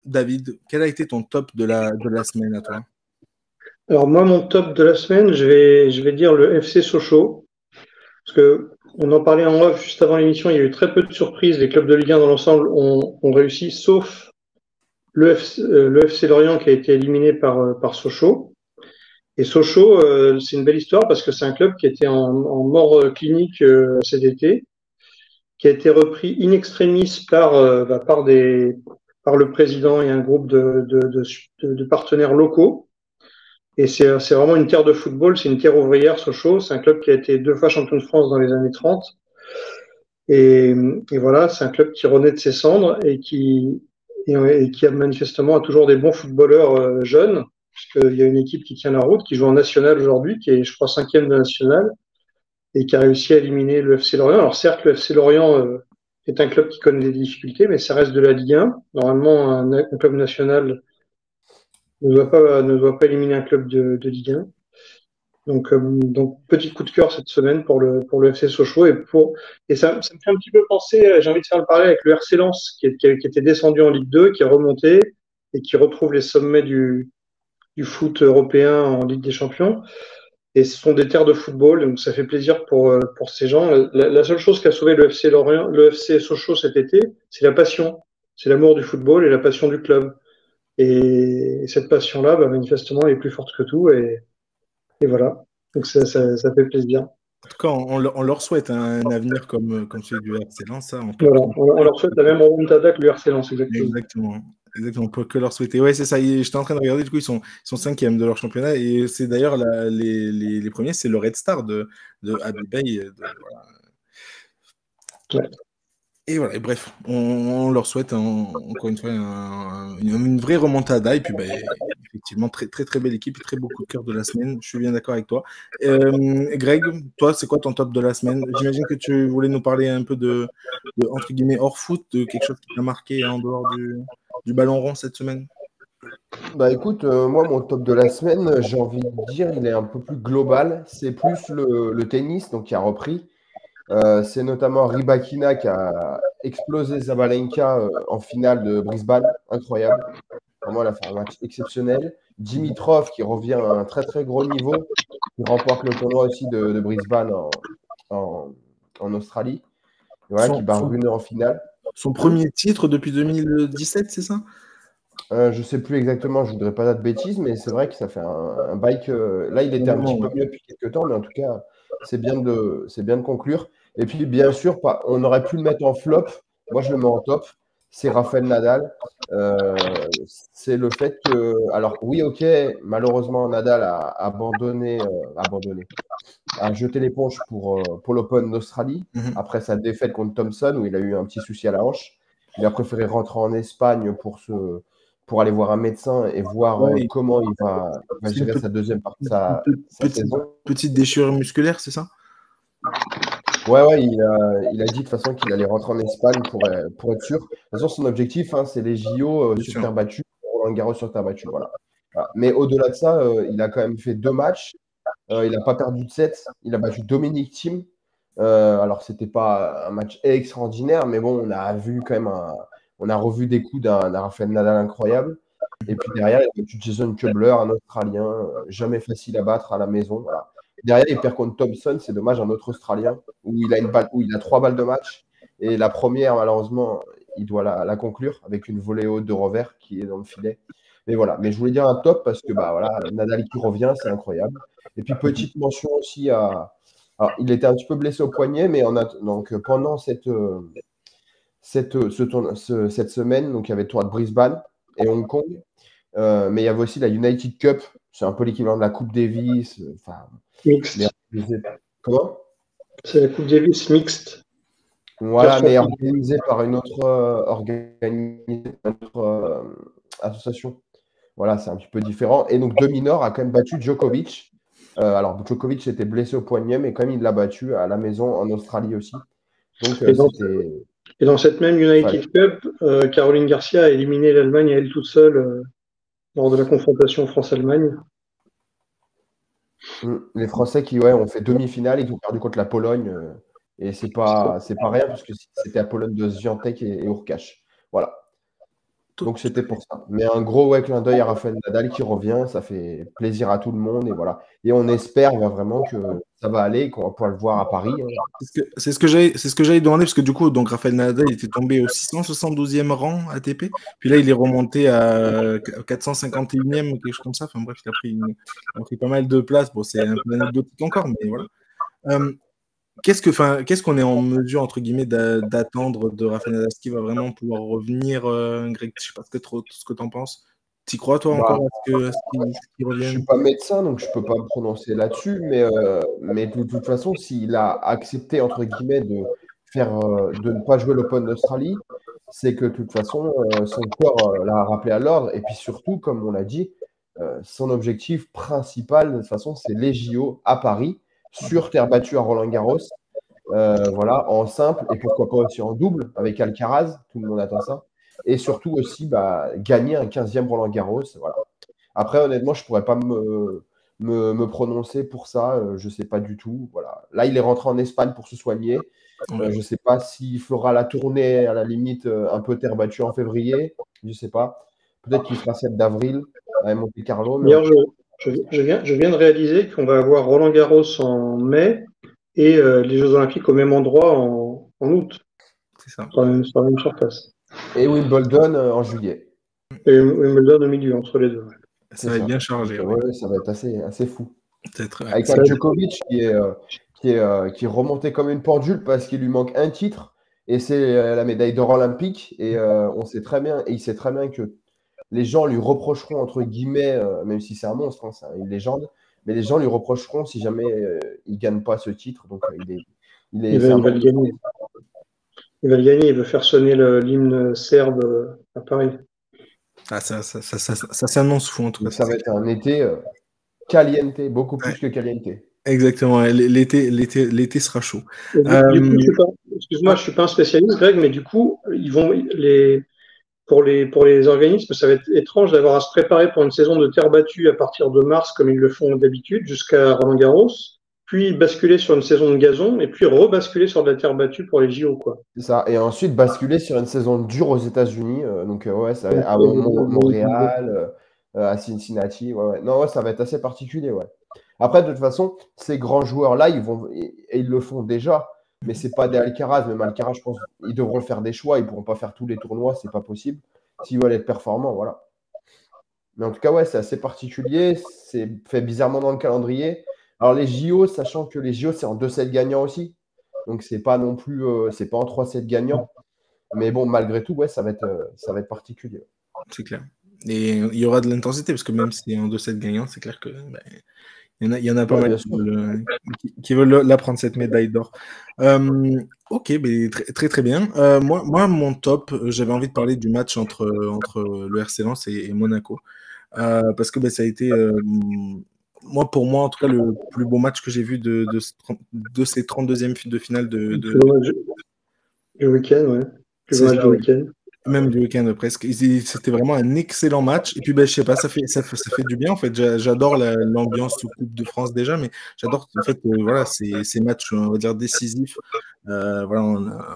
David, quel a été ton top de la semaine à toi? Alors moi, mon top de la semaine, je vais dire le FC Sochaux, parce que on en parlait en off juste avant l'émission, il y a eu très peu de surprises. Les clubs de Ligue 1 dans l'ensemble ont réussi, sauf le FC Lorient qui a été éliminé par Sochaux. Et Sochaux, c'est une belle histoire parce que c'est un club qui était en mort clinique cet été, qui a été repris in extremis par le président et un groupe de partenaires locaux. Et c'est vraiment une terre de football, c'est une terre ouvrière, Sochaux. C'est un club qui a été 2 fois champion de France dans les années 30. Et, et voilà, c'est un club qui renaît de ses cendres et qui a manifestement a toujours des bons footballeurs jeunes, puisqu'il y a une équipe qui tient la route, qui joue en national aujourd'hui, qui est, je crois, cinquième de national, et qui a réussi à éliminer le FC Lorient. Alors certes, le FC Lorient est un club qui connaît des difficultés, mais ça reste de la Ligue 1. Normalement, un club national ne doit pas éliminer un club de Ligue 1. Donc, petit coup de cœur cette semaine pour le FC Sochaux et ça me fait un petit peu penser, j'ai envie de faire le parallèle avec le RC Lens qui était descendu en Ligue 2, qui est remonté et qui retrouve les sommets du foot européen en Ligue des Champions. Et ce sont des terres de football, donc ça fait plaisir pour ces gens. La seule chose qui a sauvé le FC Lorient, le FC Sochaux cet été, c'est la passion, c'est l'amour du football et la passion du club. Et cette passion-là, bah, manifestement, elle est plus forte que tout. Et voilà. Donc ça fait plaisir. En tout cas, on leur souhaite un avenir comme celui du RC Lens, ça, on peut, Voilà. on On leur souhaite la même remontada que le RC Lens, exactement. exactement. Exactement, on peut que leur souhaiter. Ouais, c'est ça. J'étais en train de regarder, du coup, ils sont cinquièmes de leur championnat. Et c'est d'ailleurs les premiers, c'est le Red Star de Abibay. Voilà. Ouais. Et voilà, et bref, on leur souhaite encore une fois une vraie remontada. Et puis, bah, effectivement, très, très, très belle équipe et très beau coup de cœur de la semaine. Je suis bien d'accord avec toi. Greg, toi, c'est quoi ton top de la semaine? J'imagine que tu voulais nous parler un peu entre guillemets, hors foot, de quelque chose qui t'a marqué en dehors du ballon rond cette semaine. Bah écoute, moi mon top de la semaine, j'ai envie de dire, il est un peu plus global. C'est plus le tennis donc qui a repris. C'est notamment Rybakina qui a explosé Zabalenka en finale de Brisbane. Incroyable. Vraiment, elle a fait un match exceptionnel. Dimitrov qui revient à un très très gros niveau, qui remporte le tournoi aussi de Brisbane en, en Australie. Et voilà, qui bat Rune en finale. Son premier titre depuis 2017, c'est ça? Je ne sais plus exactement, je ne voudrais pas dire de bêtises, mais c'est vrai que ça fait un bail que. Là, il était un petit peu mieux depuis quelques temps, mais en tout cas, c'est bien de conclure. Et puis, bien sûr, on aurait pu le mettre en flop. Moi, je le mets en top. C'est Rafael Nadal. C'est le fait que. Alors, oui, ok, malheureusement, Nadal a abandonné, a jeté l'éponge pour l'Open d'Australie, après sa défaite contre Thompson, où il a eu un petit souci à la hanche. Il a préféré rentrer en Espagne pour aller voir un médecin et voir comment il va gérer sa deuxième partie, sa saison. Petite déchirure musculaire, c'est ça? Ouais, il a dit de toute façon qu'il allait rentrer en Espagne pour être sûr. De toute façon, son objectif, c'est les JO sur terre battue, Roland Garros sur terre battue. Voilà. Mais au-delà de ça, il a quand même fait 2 matchs. Il n'a pas perdu de 7. Il a battu Dominic Thiem. Alors, ce n'était pas un match extraordinaire, mais bon, on a vu quand même on a revu des coups d'un Rafael Nadal incroyable. Et puis derrière, il a battu Jason Kubler, un Australien, jamais facile à battre à la maison. Voilà. Derrière, il perd contre Thompson, c'est dommage, un autre Australien, où il a 3 balles de match. Et la première, malheureusement, il doit la conclure avec une volée haute de revers qui est dans le filet. Mais voilà, mais je voulais dire un top parce que voilà, Nadal qui revient, c'est incroyable. Et puis petite mention aussi alors, il était un petit peu blessé au poignet, mais donc pendant cette semaine, donc il y avait le tour de Brisbane et Hong Kong, mais il y avait aussi la United Cup, c'est un peu l'équivalent de la Coupe Davis. Mixte. Comment? C'est la Coupe Davis mixte. Voilà, mais organisée par une autre association. Voilà, c'est un petit peu différent. Et donc, De Minaur a quand même battu Djokovic. Alors, Djokovic était blessé au poignet, mais quand même, il l'a battu à la maison en Australie aussi. Donc, et dans cette même United Cup, Caroline Garcia a éliminé l'Allemagne à elle toute seule lors de la confrontation France-Allemagne. Les Français qui ont fait demi-finale, ils ont perdu contre la Pologne. Et c'est pas rien, parce que c'était Apollon de Swiatek et Urkash. Voilà. Donc c'était pour ça. Mais un gros clin d'œil à Rafael Nadal qui revient, ça fait plaisir à tout le monde et voilà. Et on espère vraiment que ça va aller et qu'on va pouvoir le voir à Paris. C'est ce que j'allais demander, parce que du coup, donc Rafael Nadal il était tombé au 672e rang ATP, puis là il est remonté à 451e, quelque chose comme ça. Enfin bref, il a pris pas mal de place. Bon, c'est un peu anecdotique encore, mais voilà. Qu'est-ce qu'on est en mesure, entre guillemets, d'attendre de Rafael Nadal? Est-ce qu'il va vraiment pouvoir revenir, Greg? Je sais pas ce que tu en penses. T'y crois, toi, encore, à ce qu'il Je revienne? suis pas médecin, donc je peux pas me prononcer là-dessus, mais de toute façon, s'il a accepté, entre guillemets, de ne pas jouer l'Open d'Australie, c'est que de toute façon, son corps l'a rappelé à l'ordre. Et puis surtout, comme on l'a dit, son objectif principal, de toute façon, c'est les JO à Paris, sur terre battue à Roland-Garros. Voilà, en simple et pourquoi pas aussi en double avec Alcaraz, tout le monde attend ça. Et surtout aussi gagner un 15e Roland-Garros. Voilà. Après, honnêtement, je ne pourrais pas me prononcer pour ça. Je ne sais pas du tout. Voilà. Là, il est rentré en Espagne pour se soigner. Je ne sais pas s'il fera la tournée, à la limite, un peu terre battue en février. Je ne sais pas. Peut-être qu'il fera celle d'avril à Monte Carlo. D'ailleurs, je viens de réaliser qu'on va avoir Roland Garros en mai et les Jeux Olympiques au même endroit en août. C'est ça. Sur la même surface. Et Wimbledon en juillet. Et Wimbledon au milieu, entre les deux. Ça va être bien chargé. Donc, ouais, ça va être assez fou. Peut-être. Avec un Djokovic qui est remonté comme une pendule parce qu'il lui manque un titre et c'est la médaille d'or olympique. Et on sait très bien, et il sait très bien que les gens lui reprocheront, entre guillemets, même si c'est un monstre, hein, c'est une légende, mais les gens lui reprocheront si jamais il ne gagne pas ce titre. Donc il va le gagner. Il va le gagner, il veut faire sonner l'hymne serbe à Paris. Ah, ça s'annonce fou en tout cas. Ça va être un été caliente, beaucoup plus que caliente. Exactement, l'été sera chaud. Du coup, excuse-moi, je ne suis pas un spécialiste, Greg, mais du coup, pour les organismes, ça va être étrange d'avoir à se préparer pour une saison de terre battue à partir de mars, comme ils le font d'habitude, jusqu'à Roland-Garros, puis basculer sur une saison de gazon, et puis rebasculer sur de la terre battue pour les JO, quoi. C'est ça. Et ensuite, basculer sur une saison dure aux États-Unis. Ouais, ça va être à Montréal, à Cincinnati. Ouais. Non, ouais, ça va être assez particulier, ouais. Après, de toute façon, ces grands joueurs-là, ils le font déjà, mais c'est pas des Alcaraz. Même Alcaraz, je pense, ils devront faire des choix. Ils pourront pas faire tous les tournois, c'est pas possible. S'ils veulent être performants, voilà. Mais en tout cas, ouais, c'est assez particulier. C'est fait bizarrement dans le calendrier. Alors, les JO, sachant que les JO, c'est en 2 sets gagnants aussi. Donc, c'est pas non plus, c'est pas en 3 sets gagnants. Mais bon, malgré tout, ouais, ça va être particulier. C'est clair. Et il y aura de l'intensité, parce que même si c'est en 2 sets gagnants, c'est clair que il y en a pas mal qui veulent la prendre, cette médaille d'or. Ok, mais très très bien. Moi, mon top, j'avais envie de parler du match entre le RC Lens et Monaco. Parce que ça a été, pour moi, en tout cas, le plus beau match que j'ai vu de ces 32e de finale du week-end, ouais. Le match du week-end. Même du week-end presque. C'était vraiment un excellent match. Et puis, je sais pas, ça fait du bien en fait. J'adore l'ambiance sous Coupe de France déjà, mais j'adore en fait voilà, ces matchs, on va dire, décisifs. Voilà,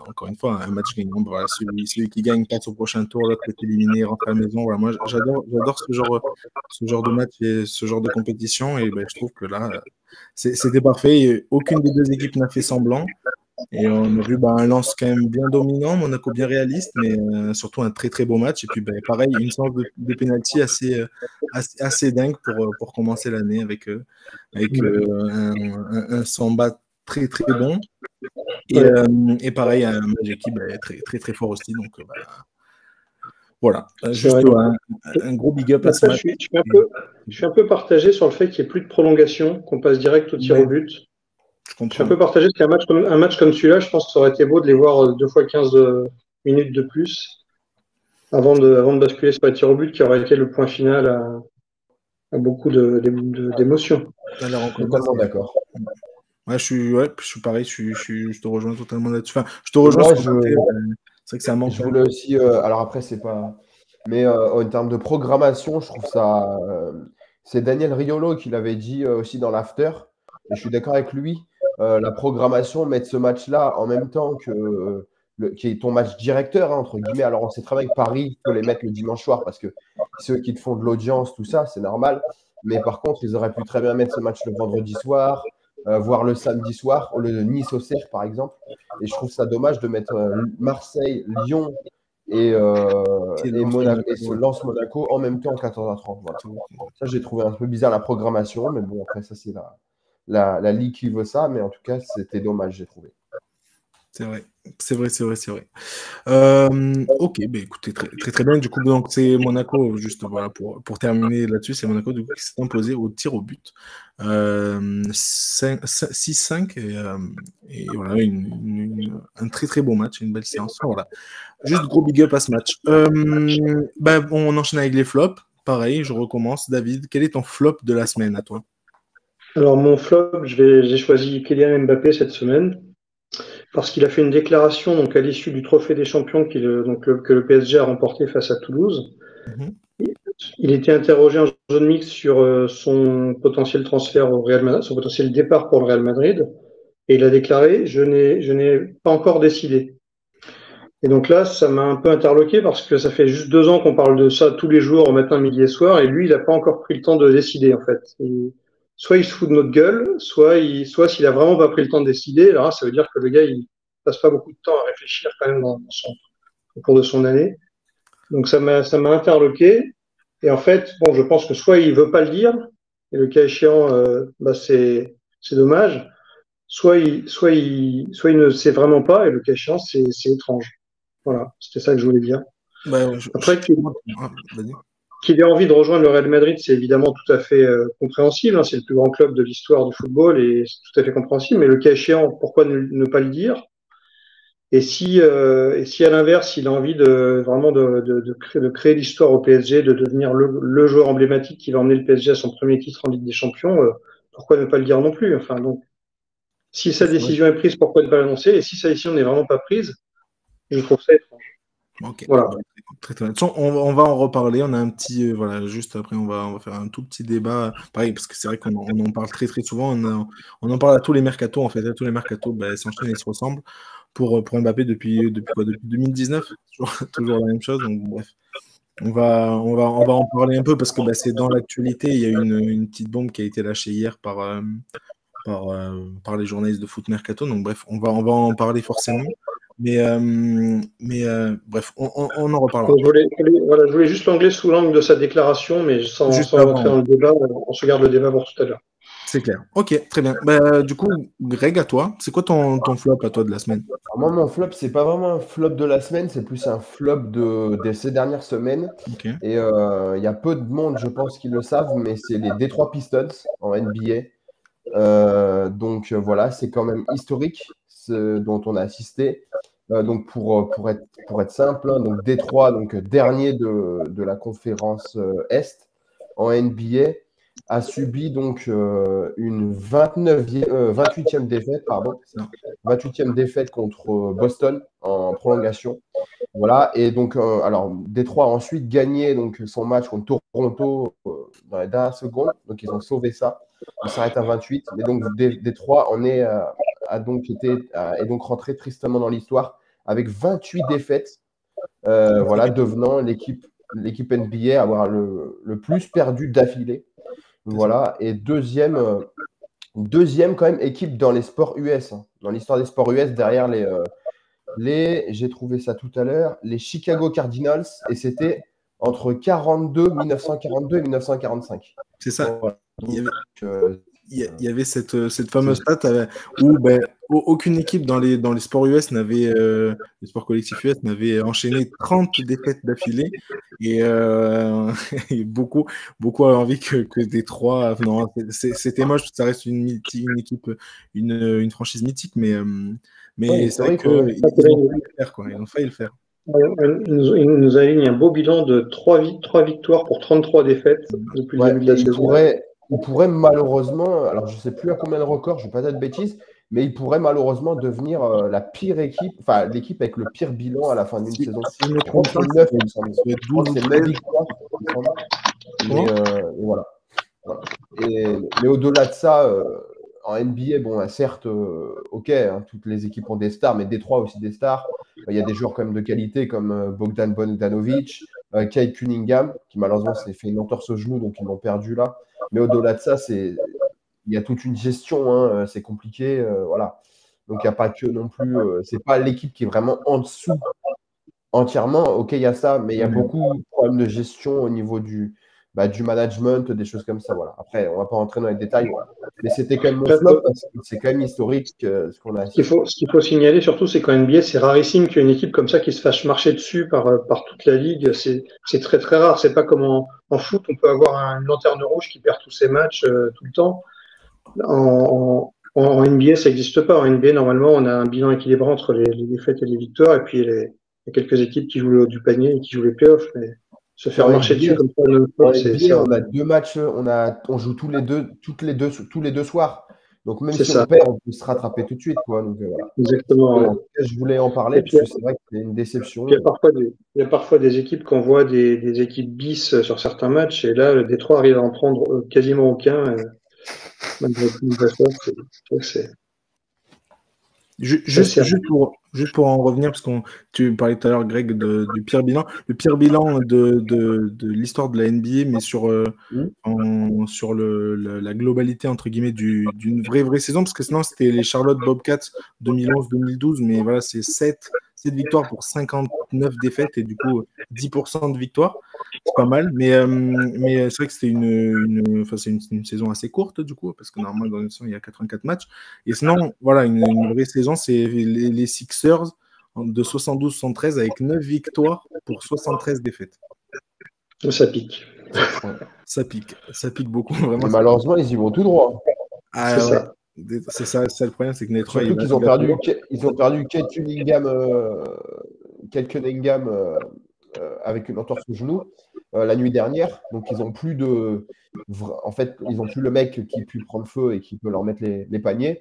encore une fois, un match gagnant. Voilà, celui qui gagne passe au prochain tour, l'autre est éliminé, rentre à la maison. Voilà, moi, j'adore ce genre de match et ce genre de compétition. Et je trouve que là, c'était parfait. Aucune des deux équipes n'a fait semblant. Et on a vu un Lens quand même bien dominant, Monaco bien réaliste, mais surtout un très très beau match. Et puis pareil, une séance de pénalty assez dingue pour commencer l'année avec un Samba très très bon. Et pareil, un Majeki très très très fort aussi. Donc voilà, juste un gros big up à ce match. Je suis un peu partagé sur le fait qu'il n'y ait plus de prolongation, qu'on passe direct au tir au but. Je suis un peu partagé parce qu'un match comme celui-là, je pense que ça aurait été beau de les voir 2 fois 15 minutes de plus avant de basculer sur les tirs au but, qui aurait été le point final à beaucoup d'émotions. Totalement d'accord. Ouais, je suis pareil, je te rejoins totalement là-dessus. Enfin, je te rejoins. C'est vrai que ça manque. Je voulais aussi, alors après, c'est pas. Mais en termes de programmation, je trouve ça. C'est Daniel Riolo qui l'avait dit aussi dans l'after. Et je suis d'accord avec lui. La programmation, mettre ce match-là en même temps que qui est ton match directeur, hein, entre guillemets. Alors, on sait très bien que Paris peut les mettre le dimanche soir parce que ceux qui te font de l'audience, tout ça, c'est normal. Mais par contre, ils auraient pu très bien mettre ce match le vendredi soir, voire le samedi soir, au lieu de Nice-Auxerre, par exemple. Et je trouve ça dommage de mettre Marseille, Lyon et Lens-Monaco en même temps, 14h30. Voilà. Ça, j'ai trouvé un peu bizarre la programmation, mais bon, après, ça, c'est la Ligue qui veut ça. Mais en tout cas, c'était dommage, j'ai trouvé. C'est vrai. Ok, bah écoutez, très bien. Du coup, donc c'est Monaco, juste voilà, pour terminer là-dessus, c'est Monaco du coup, qui s'est imposé au tir au but. 6-5 et voilà, un très beau match, une belle séance. Voilà. Juste gros big up à ce match. On enchaîne avec les flops. Pareil, je recommence. David, quel est ton flop de la semaine à toi? Alors, mon flop, j'ai choisi Kylian Mbappé cette semaine parce qu'il a fait une déclaration donc, à l'issue du Trophée des Champions que le PSG a remporté face à Toulouse. Il était interrogé en zone mixte sur son potentiel transfert au Real Madrid, son potentiel départ pour le Real Madrid. Et il a déclaré « Je n'ai pas encore décidé ». Et donc là, ça m'a un peu interloqué parce que ça fait juste 2 ans qu'on parle de ça tous les jours, au matin, midi et soir, et lui, il n'a pas encore pris le temps de décider, en fait. Soit il se fout de notre gueule, soit s'il a vraiment pas pris le temps de décider, alors là, ça veut dire que le gars, il passe pas beaucoup de temps à réfléchir quand même au cours de son année. Donc ça m'a interloqué. Et en fait, bon, je pense que soit il veut pas le dire, et le cas échéant, c'est dommage, soit il ne sait vraiment pas, et le cas échéant, c'est étrange. Voilà, c'était ça que je voulais dire. Après, qu'il ait envie de rejoindre le Real Madrid, c'est évidemment tout à fait compréhensible. Hein, c'est le plus grand club de l'histoire du football et c'est tout à fait compréhensible. Mais le cas échéant, pourquoi ne pas le dire? Et si à l'inverse, il a envie de créer l'histoire au PSG, de devenir le joueur emblématique qui va emmener le PSG à son premier titre en Ligue des Champions, pourquoi ne pas le dire non plus? Enfin, donc, si sa décision est prise, pourquoi ne pas l'annoncer? Et si sa décision n'est vraiment pas prise, je trouve ça étrange. Ok. Voilà. On va en reparler. On a un petit, voilà, juste après, on va faire un tout petit débat. Pareil, parce que c'est vrai qu'on en parle très souvent. On en parle à tous les mercatos, en fait. À tous les mercatos, s'enchaînent et se ressemblent. Pour Mbappé depuis quoi? Depuis 2019, toujours la même chose. Donc, bref. On va en parler un peu parce que c'est dans l'actualité. Il y a une petite bombe qui a été lâchée hier par les journalistes de Foot Mercato. Donc, bref, on va en parler forcément. Mais bref, on en reparlera. Je voulais juste l'anglais sous l'angle de sa déclaration, mais sans rentrer dans le débat. On se garde le débat pour tout à l'heure. C'est clair. Ok, très bien. Du coup, Greg, à toi, c'est quoi ton flop à toi de la semaine? Alors moi, mon flop, c'est pas vraiment un flop de la semaine, c'est plus un flop de ces dernières semaines. Okay. Et il y a peu de monde, je pense, qui le savent, mais c'est les Detroit Pistons en NBA. Donc voilà, c'est quand même historique ce dont on a assisté. Donc pour être simple, hein, donc Détroit, donc dernier de la conférence Est en NBA, a subi donc une 28e défaite, 28e défaite contre Boston en prolongation. Voilà, et donc alors Détroit a ensuite gagné donc son match contre Toronto dans les dernières secondes, donc ils ont sauvé ça. Il s'arrête à 28, mais donc Détroit est donc rentré tristement dans l'histoire avec 28 défaites, voilà, devenant l'équipe NBA à avoir le plus perdu d'affilée. Voilà, et deuxième quand même équipe dans les sports US, hein, dans l'histoire des sports US derrière j'ai trouvé ça tout à l'heure, les Chicago Cardinals, et c'était entre 1942 et 1945. C'est ça. Voilà. Donc, il y avait cette fameuse stat où aucune équipe dans les sports US n'avait, les sports collectifs US n'avait enchaîné 30 défaites d'affilée et beaucoup avaient envie que Détroit. Non, c'était moche, ça reste une équipe, une franchise mythique, mais c'est vrai qu'ils ont failli le faire. Il nous aligne un beau bilan de 3 victoires pour 33 défaites depuis le début de la saison. Il pourrait malheureusement, alors je ne sais plus à combien de records, je ne vais pas dire de bêtises, mais il pourrait malheureusement devenir la pire équipe, enfin l'équipe avec le pire bilan à la fin d'une saison. Si je me trompe pas, c'est 9 victoires. Mais voilà. Mais au-delà de ça, en NBA, bon, certes, ok, hein, toutes les équipes ont des stars, mais Détroit aussi des stars. Il y a des joueurs quand même de qualité comme Bogdan Bogdanovic, Kate Cunningham, qui malheureusement s'est fait une entorse au genou, donc ils l'ont perdu là. Mais au-delà de ça, il y a toute une gestion, hein, c'est compliqué, voilà. Donc il n'y a pas que non plus, c'est pas l'équipe qui est vraiment en dessous entièrement. Ok, il y a ça, mais il y a beaucoup de problèmes de gestion au niveau du management, des choses comme ça. Voilà. Après, on ne va pas rentrer dans les détails. Voilà. Mais c'était quand même mon flop parce que c'est quand même historique ce qu'on a. Ce qu'il faut signaler surtout, c'est qu'en NBA, c'est rarissime qu'il y ait une équipe comme ça qui se fasse marcher dessus par toute la ligue. C'est très très rare. C'est pas comme en foot, on peut avoir une lanterne rouge qui perd tous ses matchs tout le temps. En NBA, ça n'existe pas. En NBA, normalement, on a un bilan équilibré entre les défaites et les victoires, et puis il y a quelques équipes qui jouent le haut du panier et qui jouent les playoffs. Mais se faire marcher dessus comme ça, on a 2 matchs, on joue tous les deux soirs. Donc même si on perd, on peut se rattraper tout de suite, quoi. Donc, voilà. Exactement. Ouais. Je voulais en parler parce que c'est vrai que c'est une déception. Il y a parfois des équipes qu'on voit des équipes bis sur certains matchs, et là, le Détroit arrive à en prendre quasiment aucun. Juste pour en revenir, parce que tu parlais tout à l'heure, Greg, du pire bilan. Le pire bilan de l'histoire de la NBA, mais sur la globalité, entre guillemets, d'une vraie saison, parce que sinon, c'était les Charlotte Bobcats 2011-2012, mais voilà, c'est 7 victoires pour 59 défaites, et du coup, 10% de victoires. C'est pas mal, mais c'est vrai que c'était une saison assez courte, du coup, parce que normalement, dans une saison, il y a 84 matchs. Et sinon, voilà, une vraie saison, c'est les Sixers de 72-73 avec 9 victoires pour 73 défaites. Ça pique. Ça pique beaucoup. Vraiment, malheureusement, ils y vont tout droit. Ah, c'est ça. C'est ça le problème, c'est que Détroit, surtout qu'ils ont perdu Kate Cunningham avec une entorse au genou la nuit dernière. Donc ils ont plus le mec qui peut prendre feu et qui peut leur mettre les paniers.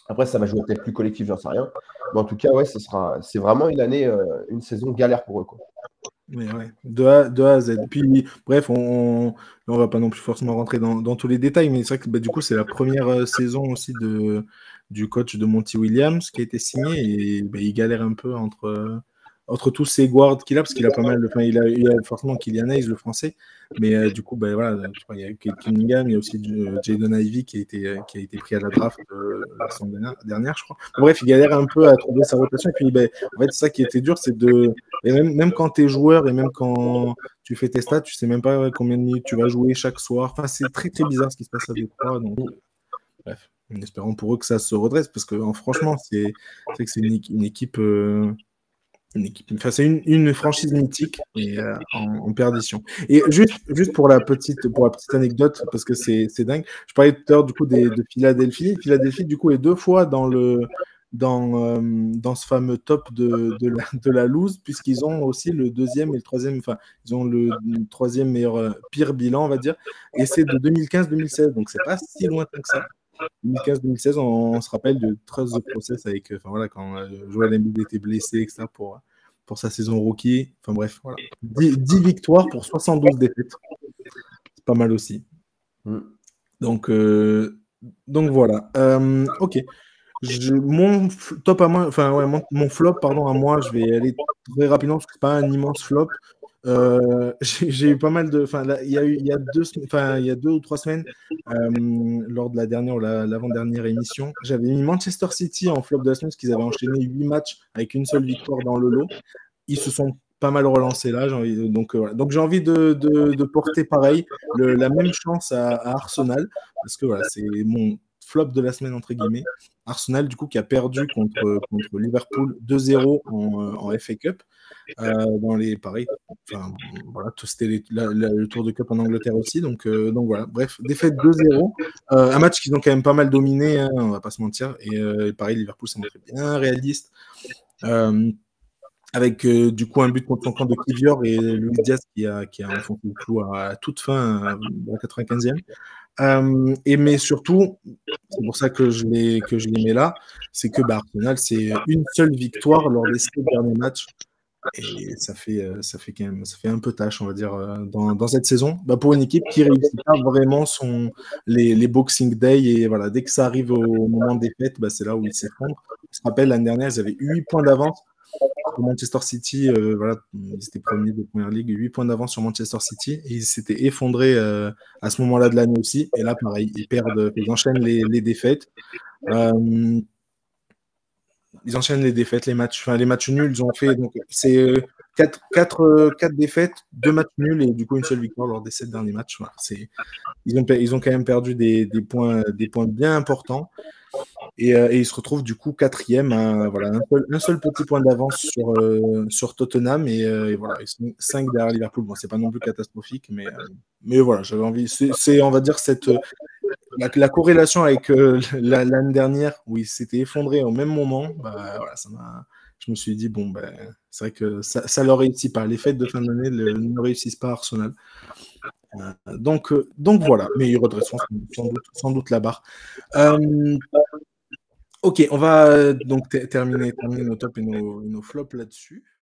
Après, ça va jouer peut-être plus collectif, j'en sais rien. Mais en tout cas, ouais, c'est vraiment une saison galère pour eux, quoi. Mais ouais, de A à Z. Puis, bref, on va pas non plus forcément rentrer dans tous les détails, mais c'est vrai que du coup, c'est la première saison aussi du coach de Monty Williams qui a été signé, et il galère un peu entre tous ces guards qu'il a, parce qu'il a pas mal, il a forcément Killian Hayes, le français, mais du coup, voilà, je crois, il y a Kate Cunningham, il y a aussi Jaden Ivey qui a été pris à la draft la saison dernière, je crois. Bref, il galère un peu à trouver sa rotation, et puis en fait, ça qui était dur, c'est et même quand tu es joueur, et même quand tu fais tes stats, tu sais même pas combien de minutes tu vas jouer chaque soir. Enfin, c'est très très bizarre ce qui se passe à Détroit, donc bref, en espérant pour eux que ça se redresse, parce que franchement, c'est que c'est une équipe... Enfin, c'est une franchise mythique et en perdition. Et juste pour la petite anecdote, parce que c'est dingue, je parlais tout à l'heure du coup de Philadelphie. Philadelphie, du coup, est 2 fois dans ce fameux top de la loose, puisqu'ils ont aussi le 2e et le 3e, enfin, ils ont le 3e meilleur pire bilan, on va dire, et c'est de 2015-2016, donc c'est pas si lointain que ça. 2015-2016, on se rappelle de Trust the Process avec, quand Joel Embiid était blessé, etc., pour sa saison rookie. Enfin bref, voilà. 10 victoires pour 72 défaites. C'est pas mal aussi. Donc voilà. Ok. Mon top à moi, mon flop, pardon, à moi, je vais aller très rapidement parce que c'est pas un immense flop. J'ai eu pas mal de. Il y a 2 ou 3 semaines, lors de la dernière ou l'avant-dernière émission, j'avais mis Manchester City en flop de la semaine parce qu'ils avaient enchaîné 8 matchs avec une seule victoire dans le lot. Ils se sont pas mal relancés là. Donc j'ai envie de porter pareil, la même chance à Arsenal, parce que voilà, c'est mon flop de la semaine entre guillemets. Arsenal, du coup, qui a perdu contre Liverpool 2-0 en FA Cup. Dans les pareils, voilà, c'était le tour de Cup en Angleterre aussi, donc voilà, bref, défaite 2-0, un match qu'ils ont quand même pas mal dominé, hein, on va pas se mentir, et pareil, Liverpool s'est montré bien réaliste, avec du coup un but contre son camp de Kivior et Luis Diaz qui a enfoncé le clou à toute fin, à la 95e. Mais surtout, c'est pour ça que je l'ai mis là, c'est que Arsenal, c'est une seule victoire lors des 7 derniers matchs Et ça fait quand même, ça fait un peu tâche, on va dire, dans cette saison, pour une équipe qui réussit pas vraiment les Boxing Day. Et voilà, dès que ça arrive au moment des fêtes, c'est là où ils s'effondrent. Je me rappelle, l'année dernière, ils avaient 8 points d'avance sur Manchester City. Voilà, ils étaient premiers de Première Ligue, 8 points d'avance sur Manchester City. Et ils s'étaient effondrés à ce moment-là de l'année aussi. Et là, pareil, ils enchaînent les défaites. Ils enchaînent les défaites, les matchs nuls. Ils ont fait donc c'est 4 défaites, 2 matchs nuls et du coup une seule victoire lors des 7 derniers matchs. Voilà, ils ont quand même perdu des points bien importants et ils se retrouvent du coup 4e, voilà, un seul petit point d'avance sur Tottenham et voilà, ils sont 5 derrière Liverpool. Bon, c'est pas non plus catastrophique, mais voilà, j'avais envie. C'est on va dire la corrélation avec l'année dernière où il s'était effondré au même moment, voilà, je me suis dit, bon, c'est vrai que ça ne leur réussit pas. Les fêtes de fin d'année ne réussissent pas à Arsenal. Donc voilà, mais ils redresseront sans doute la barre. Ok, on va donc terminer nos tops et nos flops là-dessus.